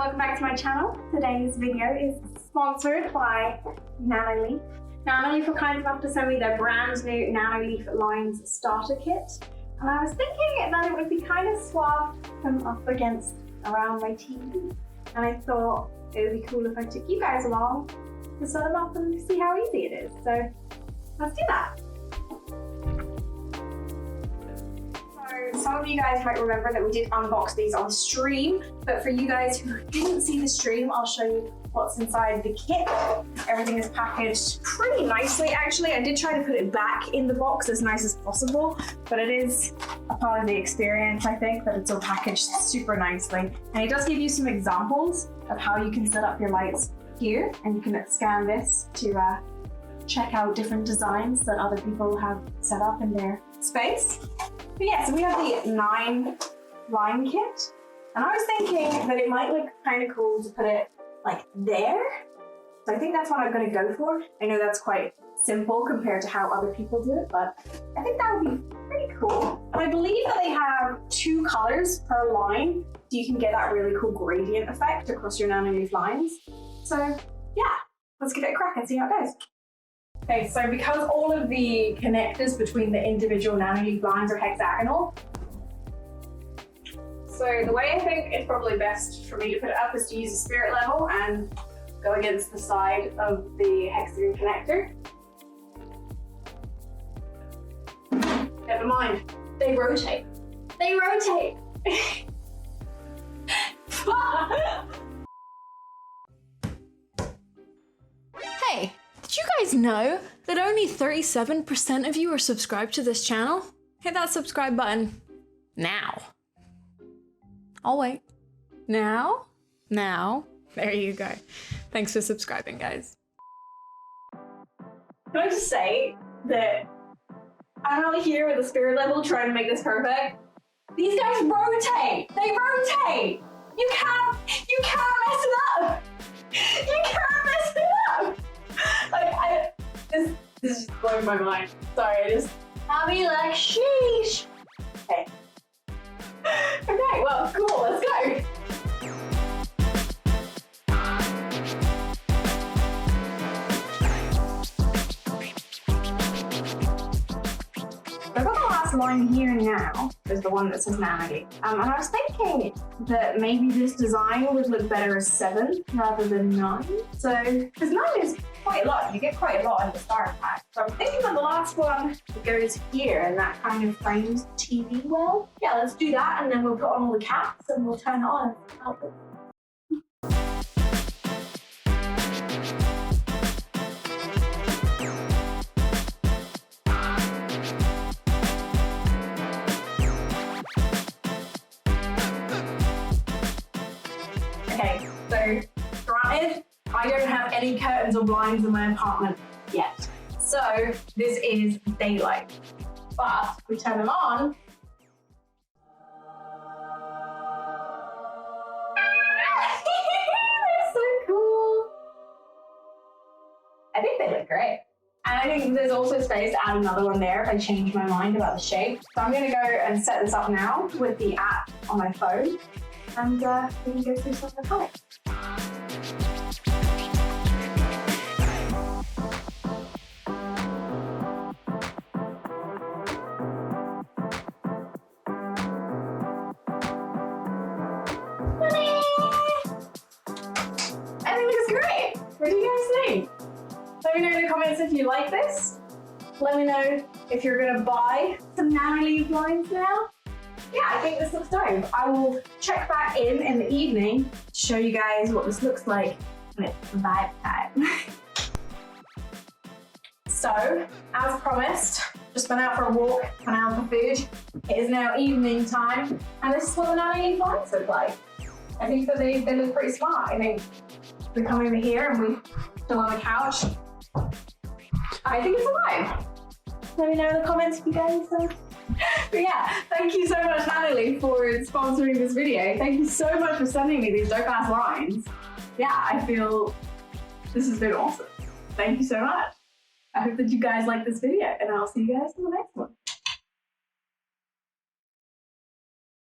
welcome back to my channel. Today's video is sponsored by Nanoleaf. Nanoleaf were kind enough to send me their brand new Nanoleaf Lines Starter Kit. And I was thinking that it would be kind of suave to come up against around my TV. And I thought it would be cool if I took you guys along to set them up and see how easy it is. So let's do that. So some of you guys might remember that we did unbox these on stream, but for you guys who didn't see the stream, I'll show you what's inside the kit. Everything is packaged pretty nicely. Actually, I did try to put it back in the box as nice as possible, but it is a part of the experience, I think, that it's all packaged super nicely. And it does give you some examples of how you can set up your lights here, and you can scan this to check out different designs that other people have set up in their space. But yeah, so we have the 9 line kit, and I was thinking that it might look kind of cool to put it like there. So I think that's what I'm going to go for. I know that's quite simple compared to how other people do it, but I think that would be pretty cool. And I believe that they have 2 colors per line, so you can get that really cool gradient effect across your Nanoleaf lines. So yeah, let's give it a crack and see how it goes. Okay, so because all of the connectors between the individual Nanoleaf lines are hexagonal, so the way I think it's probably best for me to put it up is to use a spirit level and go against the side of the hexagon connector. Never mind, they rotate. They rotate! Hey, did you guys know that only 37% of you are subscribed to this channel? Hit that subscribe button now. I'll wait. Now? There you go. Thanks for subscribing, guys. Can I just say that I'm not here with a spirit level trying to make this perfect. These guys rotate! They rotate! You can't mess it up! You can't mess it up! Like, this is just blowing my mind. Sorry, I'll be like, sheesh! Okay. Okay, well, cool, let's go! I've got the last line here now, is the one that says Nanoleaf. And I was thinking that maybe this design would look better as 7 rather than 9. So, because 9 is quite a lot, you get quite a lot in the starter pack. So I'm thinking that the last one goes here and that kind of frames the TV well. Yeah, let's do that, and then we'll put on all the caps and we'll turn it on. Okay, so granted, I don't have any curtains or blinds in my apartment yet. So this is daylight. But if we turn them on, they're so cool. I think they look great. And I think there's also space to add another one there if I change my mind about the shape. So I'm gonna go and set this up now with the app on my phone. And we can go through some of the colors. I think it's great. What do you guys think? Let me know in the comments if you like this. Let me know if you're gonna buy some Nanoleaf lines now. Yeah, I think this looks dope. I will check back in the evening to show you guys what this looks like when it's vibe time. So, as promised, just went out for a walk, went out for food. It is now evening time, and this is what the Nanoleaf lines look like. I think that they look pretty smart. I think we come over here and we chill on the couch. I think it's a vibe. Let me know in the comments if you guys But yeah, thank you so much, Nanoleaf, for sponsoring this video. Thank you so much for sending me these dope ass lines. Yeah, I feel this has been awesome. Thank you so much. I hope that you guys like this video, and I'll see you guys in the next one.